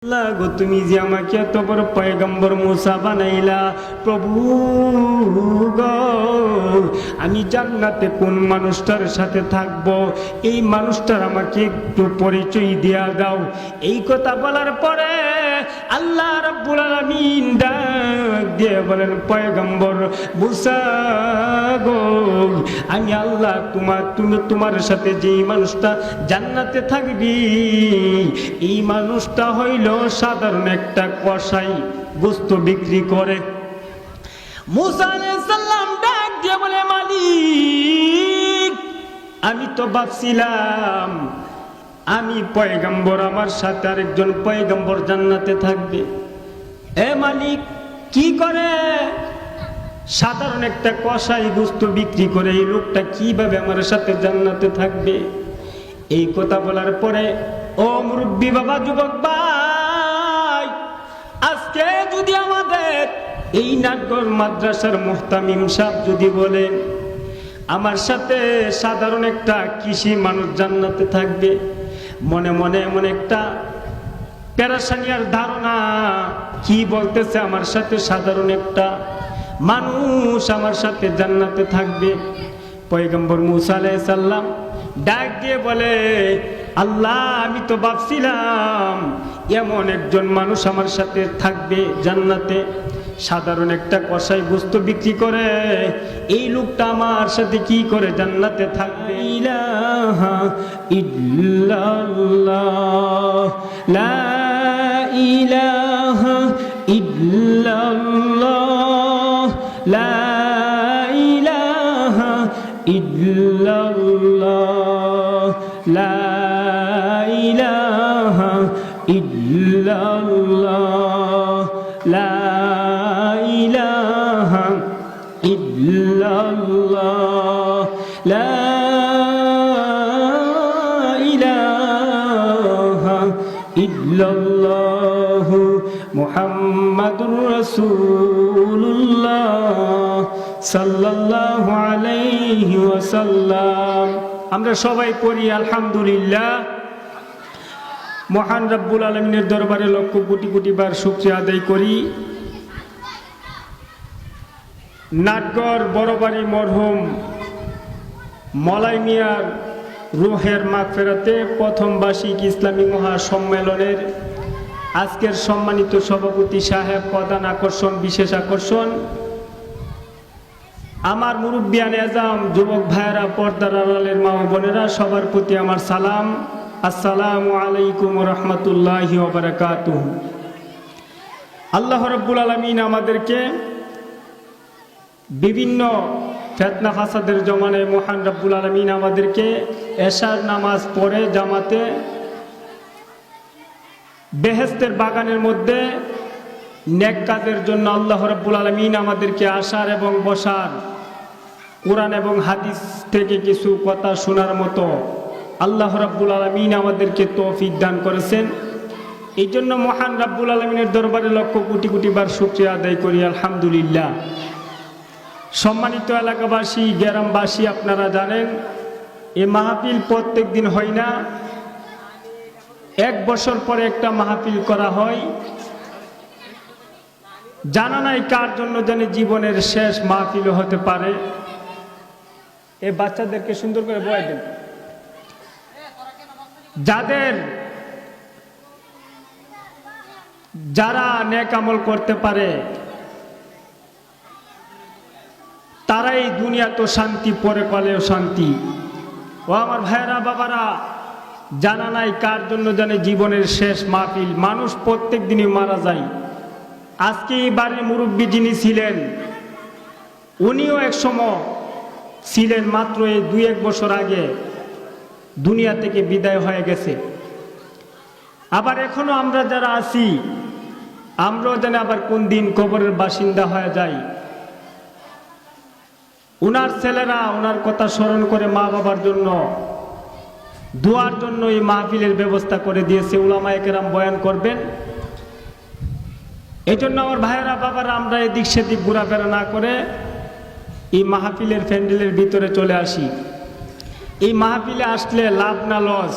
আল্লাহ গো, তুমি যে আমাকে এত বড় পয়গম্বর মুসা বানাইলা প্রভু গো, আমি জান্নাতে কোন মানুষটার সাথে থাকব, এই মানুষটার আমাকে একটু পরিচয় দিয়া দাও। এই কথা বলার পরে আল্লাহ রাব্বুল আলামিন ডাক দিয়ে বলেন, পয়গম্বর মুসা গো, আমি আল্লাহ তোমার সাথে যেই মানুষটা জান্নাতে থাকবি, এই মানুষটা হইল সাধারণ একটা কসাই, গোস্ত বিক্রি করে। মুসা আলাইহিস সালাম ডাক দিয়ে বলে, মালিক, আমি তো ভাবছিলাম আমি পয়গম্বর, আমার সাথে আরেকজন পয়গম্বর জান্নাতে থাকবে। এ মালিক, কি করে? সাধারণ একটা কসাই গোস্ত বিক্রি করে এই লোকটা কিভাবে আমার সাথে জান্নাতে থাকবে? এই কথা বলার পরে, ও মুরব্বী বাবা, যুবক ভাই, আজকে যদি আমাদের এই নাটগড় মাদ্রাসার মুহতামিম সাহেব যদি বলেন আমার সাথে সাধারণ একটা কৃষি মানুষ জান্নাতে থাকবে, মনে মনে এমন একটা পেরেশানির ধারণা, কি বলতেছে আমার সাথে সাধারণ একটা মানুষ আমার সাথে জান্নাতে থাকবে। পয়গম্বর মুসা আলাইহিস সালাম ডাক দিয়ে বলে, আল্লাহ, আমি তো ভাবছিলাম এমন একজন মানুষ আমার সাথে থাকবে জান্নাতে, সাধারণ একটা কসাই গোস্ত বিক্রি করে, এই লোকটা আমার সাথে কি করে জান্নাতে থাকবে? ইলাহা ইল্লাল্লাহ, লা ইলাহা ইল্লাল্লাহ, লা ইলাহা ইল্লাল্লাহ, লা ইলাহা ইল্লাল্লাহ, লা ইলাহা ইল্লাল্লাহ, লা ইলাহা ইল্লাল্লাহ, মুহাম্মাদুর রাসূলুল্লাহ সাল্লাল্লাহু আলাইহি ওয়াসাল্লাম। আমরা সবাই পড়ি আলহামদুলিল্লাহ। মহান রব্বুল আলামিনের দরবারে লক্ষ কোটি কোটি বার শুকরিয়া আদায় করি। নাটগড় বড়বাড়ি মরহুম মলাই মিয়ার রুহের মাগফিরাতে প্রথম বার্ষিক ইসলামী মহাসম্মেলনের আজকের সম্মানিত সভাপতি সাহেব, প্রধান আকর্ষণ, বিশেষ আকর্ষণ, আমার মুরব্বিয়ান এজাম, যুবক ভাইয়েরা, পর্দার আড়ালের মা ও বোনেরা, সবার প্রতি আমার সালাম। আসসালামু আলাইকুম ওয়া রাহমাতুল্লাহি ওয়া বারাকাতুহু। আল্লাহ রাব্বুল আলামিন আমাদেরকে বিভিন্ন ফিতনা ফাসাদের জমানায় মহান রাব্বুল আলামিন আমাদেরকে এশার নামাজ পড়ে জামাতে বেহেশতের বাগানের মধ্যে নেক কাজের জন্য আল্লাহ রাব্বুল আলামিন আমাদেরকে আসার এবং বসার, কোরআন এবং হাদিস থেকে কিছু কথা শোনার মতো আল্লাহ রাব্বুল আলামিন আমাদেরকে তৌফিক দান করেছেন। এই জন্য মহান রাব্বুল আলামিনের দরবারে লক্ষ কোটি কোটি বার শুকরিয়া আদায় করি আলহামদুলিল্লাহ। সম্মানিত এলাকাবাসী, গ্রামবাসী, আপনারা জানেন এই মাহফিল প্রত্যেক দিন হয় না, এক বছর পরে একটা মাহফিল করা হয়। জানা নাই কার জন্য জানি জীবনের শেষ মাহফিল হতে পারে। এই বাচ্চাদেরকে সুন্দর করে বয়াই দেন। যারা নেক আমল করতে পারে তারাই দুনিয়া তো শান্তি, পরে কালেও শান্তি। ও আমার ভাইয়েরা, বাবারা, জানা নাই কার জন্য জানে জীবনের শেষ মাহফিল। মানুষ প্রত্যেক দিনই মারা যায়। আজকে এই বাড়ির মুরব্বী যিনি ছিলেন, উনিও এক সময় ছিলেন, মাত্র এই 2-1 বছর আগে দুনিয়া থেকে বিদায় হয়ে গেছে। আবার এখনো আমরা যারা আছি, আমরাও জানি আবার কোন দিন কবরের বাসিন্দা হয়ে যাই। উনার ছেলেরা ওনার কথা স্মরণ করে মা বাবার জন্য দোয়ার জন্য এই মাহফিলের ব্যবস্থা করে দিয়েছে। উলামায়ে কেরাম বয়ান করবেন। এই জন্য আমার ভাইয়েরা, বাবারা, আমরা এদিক সেদিক ঘোরাফেরা না করে এই মাহফিলের প্যান্ডেলের ভিতরে চলে আসি। এই মাহফিলে আসলে লাভ না লস?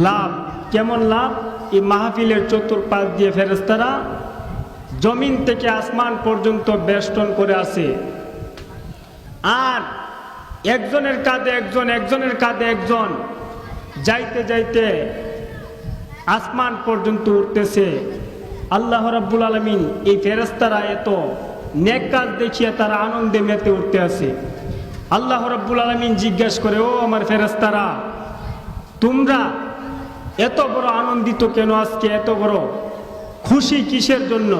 লাভ। কেমন লাভ? এই মাহফিলের চতুর্পাশ দিয়ে ফেরেশতারা জমিন থেকে আসমান পর্যন্ত বেষ্টন করে আছে। আর একজনের কাঁধে একজন, একজনের কাঁধে একজন, যাইতে যাইতে আসমান পর্যন্ত উঠতেছে। আল্লাহ রাব্বুল আলামিন এই ফেরেশতারা এত নেক কাজ দেখিয়ে তারা আনন্দে মেতে উঠতে আছে। আল্লাহ রাব্বুল আলামিন জিজ্ঞাসা করে, ও আমার ফেরেশতারা, তোমরা এত বড় আনন্দিত কেন? আজকে এত বড় খুশি কিসের জন্য?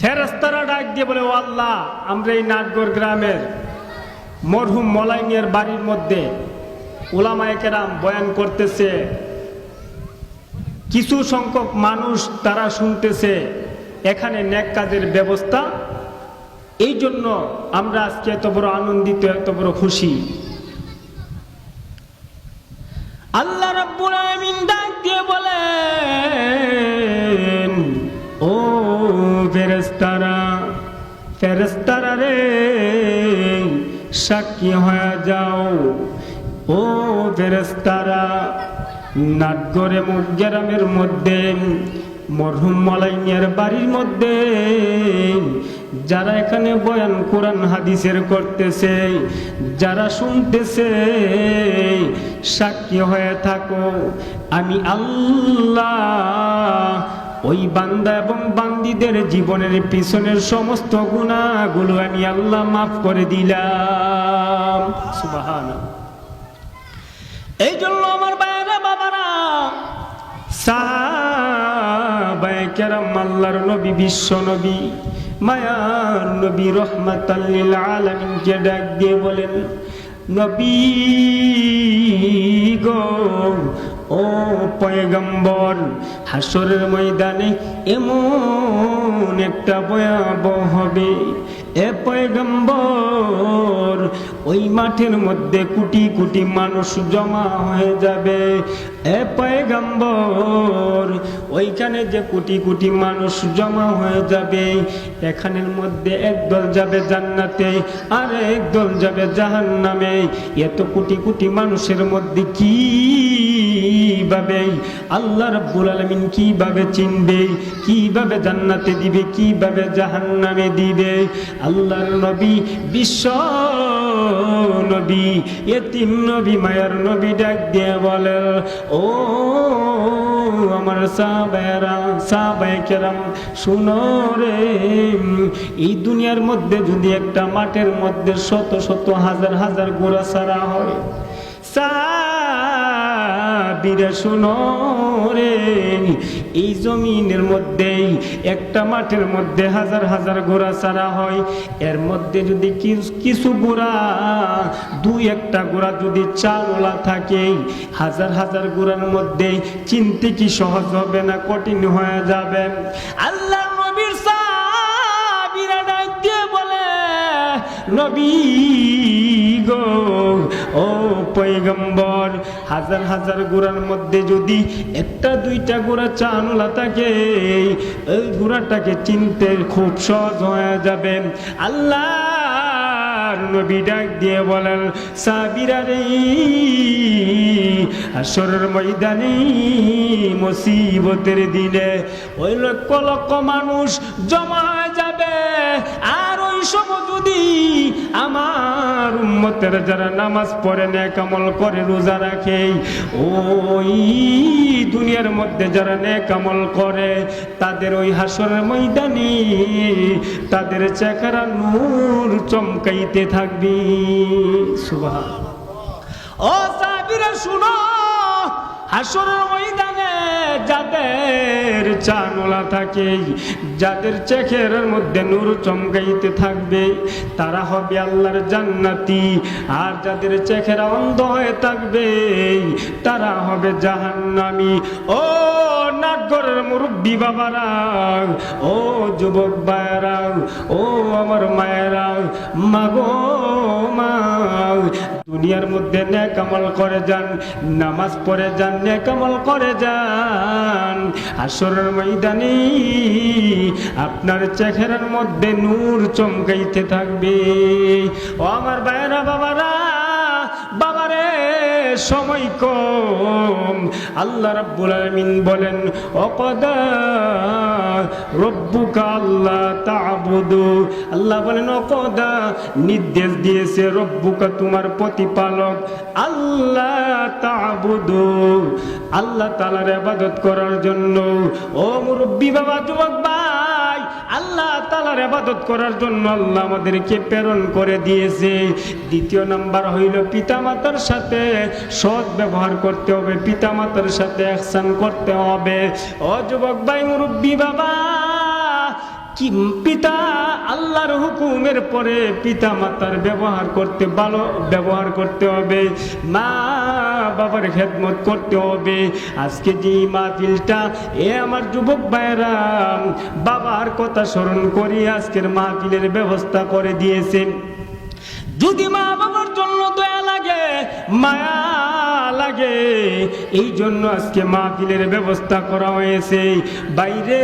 ফেরেশতারা ডাক দিয়ে বলে, ও আল্লাহ, আমরা এই নাটগড় গ্রামের মরহুম মলাই মিয়ার বাড়ির মধ্যে উলামায়ে কেরাম বয়ান করতেছে, কিছু সংখ্যক মানুষ তারা শুনতেছে, এখানে নেক কাজের ব্যবস্থা, এই জন্য আমরা আজকে এত বড় আনন্দিত, এত বড় খুশি। আল্লাহ রাব্বুল আলামিন ডাক দিয়ে বলেন, ও ফেরেশতারা, ফেরেশতারা রে, সাক্ষী হয়ে যাও। ও ফেরেশতারা, নাটগড়ে গ্রামের মধ্যে মরহুম মলাই মিয়ার বাড়ির মধ্যে যারা এখানে বয়ান কোরআন হাদিসের করতেছে, যারা শুনতেছে, সাক্ষী হয়ে থাকো, আমি আল্লাহ ওই বান্দা এবং বান্দীদের জীবনের পিছনের সমস্ত গুনাহগুলো আমি আল্লাহ মাফ করে দিলাম। সুবহানাল্লাহ। এই জন্য আমার ভাইরা বাবারা, সাহাবায়ে কেরাম আল্লাহর নবী, বিশ্ব নবী, মায়ার নবী, রহমাতাল লিল আলামিনকে ডাক দিয়ে বলেন, নবী গো, ও পয়গম্বর, হাসরের ময়দানে এমন একটা ভয়াবহ হবে, এ পয়গম্বর, ওই মাঠের মধ্যে কোটি কোটি মানুষ জমা হয়ে যাবে। এ পয়গম্বর, ওইখানে যে কোটি কোটি মানুষ জমা হয়ে যাবে, এখানের মধ্যে একদল যাবে জান্নাতে, আর একদল যাবে জাহান্নামে। এত কোটি কোটি মানুষের মধ্যে কিভাবে আল্লাহ রাব্বুল আলামিন কিভাবে চিনবে, কিভাবে জান্নাতে দিবে, কিভাবে জাহান্নামে দিবে? আল্লাহর নবী, বিশ্ব নবী, এতিম নবী, মায়ার নবী ডাক দিয়ে বলে, ও আমার সাহাবায়েরা, সাহাবায়ে কেরাম, শুনো রে, এই দুনিয়ার মধ্যে যদি একটা মাঠের মধ্যে শত শত হাজার হাজার গোরা ছাড়া হয়, সাহাবীরা শুনো রে, এই জমিনের মধ্যে একটা মাঠের মধ্যে হাজার হাজার গোরা ছাড়া হয়, এর মধ্যে যদি কিছু গোরা, দুই একটা গোরা যদি চালওয়ালা থাকে, হাজার হাজার গোরার মধ্যে চিনতে কি সহজ হবে না কঠিন হয়ে যাবে? আল্লাহ নবীর সাহাবীরা ডাক দিয়ে বলে, নবী গো, ও পয়গম্বর, হাজার হাজার গোরার মধ্যে যদি একটা দুইটা গোরা চানলা থাকে, ওই গোরাটাকে চিনতে খুব সহজ হয়ে যাবে। আল্লাহর নবী ডাক দিয়ে বলেন, সাহাবীরা রে, হাসরের ময়দানে মুসিবতের দিনে ওই লক্ষ লক্ষ মানুষ জমা হয়ে যাবে, আর ওই সময় যদি আমার উম্মতের যারা নামাজ পড়ে, নেক আমল করে, রোজা রাখে, ওই দুনিয়ার মধ্যে যারা নেক আমল করে, তাদের ওই হাসরের ময়দানে তাদের চেহারা নূর চমকাইতে থাকবে। সুবহানাল্লাহ। ও সাহাবীরা শুনো, হাসরের ময়দানে যাদের চানওয়ালা থাকে, যাদের চেহারার মধ্যে নূর চমকাইতে থাকবে, তারা হবে আল্লাহর জান্নাতি, আর যাদের চেহারা অন্ধ হয়ে থাকবে, তারা হবে জাহান্নামী। ও নাটগড়ের মুরব্বী বাবারা, ও যুবক ভাইয়েরা, ও আমার মায়েরা, মাগো মা, দুনিয়ার মধ্যে নেক আমল করে যান, নামাজ পড়ে যান, নেক আমল করে যান, হাসরের ময়দানে আপনার চেহারার মধ্যে নূর চমকাইতে থাকবে। ও আমার ভাইয়েরা, বাবারা, বাবারে সময় কম। আল্লাহ রাব্বুল আলামিন বলেন অকদা রব্বুকা আল্লাহ তা'বুদু, আল্লাহ বলেন অকদা নির্দেশ দিয়েছে রব্বুকা তোমার প্রতিপালক আল্লাহ তা'বুদু আল্লাহ তাআলার ইবাদত করার জন্য। ও মুরব্বি বাবা, যুবক ভাই, আল্লাহ তাআলার ইবাদত করার জন্য আল্লাহ আমাদেরকে প্রেরণ করে দিয়েছে। দ্বিতীয় নাম্বার হইল পিতামাতার সাথে সৎ ব্যবহার করতে হবে, পিতামাতার সাথে ইহসান করতে হবে। ও যুবক ভাই, মুরব্বি বাবা, কি পিতা আল্লাহর হুকুমের পরে পিতা মাতার ব্যবহার করতে ভালো ব্যবহার করতে হবে, মা বাবার খেদমত করতে হবে। আজকে যে মাহফিলটা আমার যুবক ভাইরা বাবার কথা স্মরণ করি আজকের মাহফিলের ব্যবস্থা করে দিয়েছেন। যদি মা বাবার জন্য দয়া লাগে, মায়া লাগে, এই জন্য আজকে মাহফিলের ব্যবস্থা করা হয়েছে। বাইরে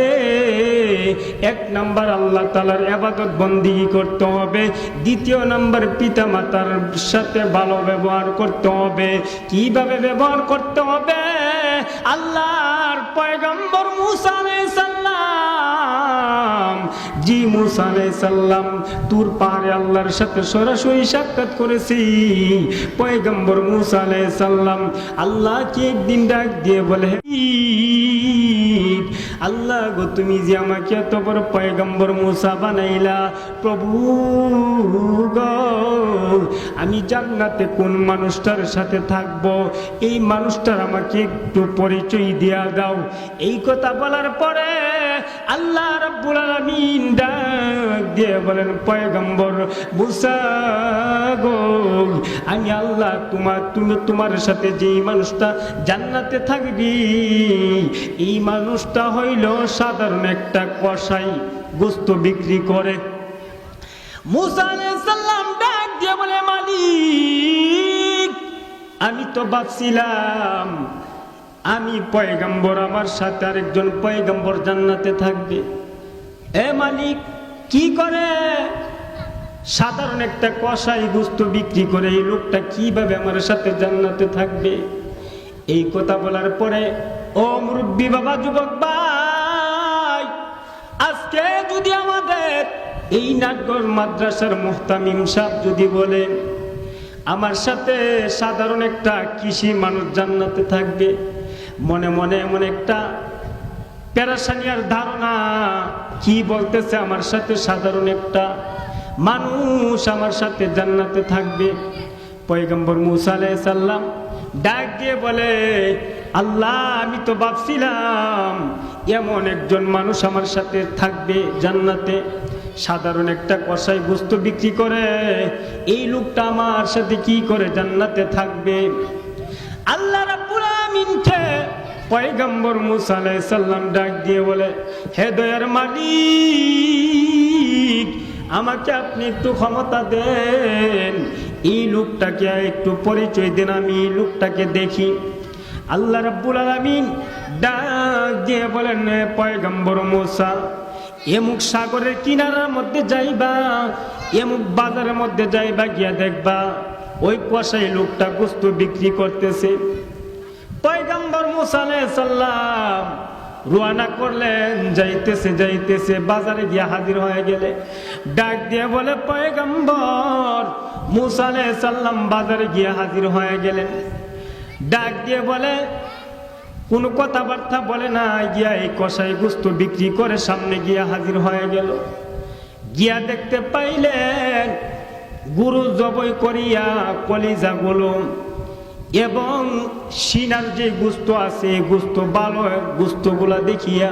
এক নাম্বার আল্লাহ তাআলার ইবাদত বন্দেগী করতে হবে, দ্বিতীয় নাম্বার পিতা মাতার সাথে ভালো ব্যবহার করতে হবে। কিভাবে ব্যবহার করতে হবে? আল্লাহর পয়গম্বর মুসা আলাইহিস সালাম, জি মুসা আলাইহিস সালাম তুর পাহাড়ে আল্লাহর সাথে সরাসরি সাক্ষাৎ করেছি। পয়গম্বর মুসা আলাইহিস সালাম আল্লাহকে একদিন ডাক দিয়ে বলে, আল্লাহ গো, তুমি যে আমাকে এত বড় পয়গম্বর মুসা বানাইলা, প্রভু গো, আমি জান্নাতে কোন মানুষটার সাথে থাকব, এই মানুষটার আমাকে একটু পরিচয় দিয়া দাও। এই কথা বলার পরে আল্লাহ রাব্বুল আলামিন ডাক দিয়ে বলেন, পয়গম্বর মুসা গো, আমি আল্লাহ তোমার সাথে যেই মানুষটা জান্নাতে থাকবি, এই মানুষটা হইল সাধারণ একটা কসাই, গোস্ত বিক্রি করে। মুসা আলাইহিস সালাম ডাক দিয়ে বলে, মালিক, আমি তো ভাবছিলাম আমি পয়গম্বর, আমার সাথে আরেকজন পয়গম্বর জান্নাতে থাকবে। এ মালিক, কি করে? সাধারণ একটা কসাই গোস্ত বিক্রি করে এই লোকটা কিভাবে আমার সাথে জান্নাতে থাকবে? এই কথা বলার পরে ও মুরব্বি বাবা, যুবক ভাই, আজকে যদি আমাদের এই নাটগর মাদ্রাসার মুহতামিম সাহেব যদি বলে আমার সাথে সাধারণ একটা কৃষি মানুষ জান্নাতে থাকবে, মনে মনে এমন একটা পেরেশানির ধারণা, কি বলতেছে আমার সাথে সাধারণ একটা মানুষ আমার সাথে জান্নাতে থাকবে। পয়গম্বর মুসা আলাইহিস সালাম ডাক দিয়ে বলে, আল্লাহ, আমি তো ভাবছিলাম এমন একজন মানুষ আমার সাথে থাকবে জান্নাতে, সাধারণ একটা কসাই বস্তু বিক্রি করে, এই লোকটা আমার সাথে কি করে জান্নাতে থাকবে? আল্লাহ রাব্বুল আলামিনকে পয়গম্বর মুসা আলাইহিস সালাম ডাক দিয়ে বলে, হে দয়ার মালিক, আমাকে আপনি একটু ক্ষমতা দেন, এই লোকটাকে একটু পরিচয় দেন, আমি এই লোকটাকে দেখি। আল্লাহ রাব্বুল আলামিন ডাক দিয়ে বলেন, পয়গম্বর মুসা, এমুক সাগরের কিনারার মধ্যে যাইবা, এমুক বাজারের মধ্যে যাইবা, গিয়া দেখবা ওই কসাই লোকটা গোস্ত বিক্রি করতেছে। পয়গম্বর মুসা আলাইহিস সালাম রওনা করলেন, যাইতেছে বাজারে গিয়া হাজির হয়ে গেলে ডাক দিয়ে বলে, পয়গম্বর মুসা আলাইহিস সালাম বাজারে গিয়া হাজির হয়ে গেলেন। ডাক দিয়ে বলে, কোনো কথাবার্তা বলে না, গিয়া এই কসাই গোস্ত বিক্রি করে সামনে গিয়া হাজির হয়ে গেল। গিয়া দেখতে পাইলেন গরু জবাই করিয়া কলিজাগুলো এবং সিনার যে গোস্ত আছে, গোস্ত ভালো গোস্তগুলা দেখিয়া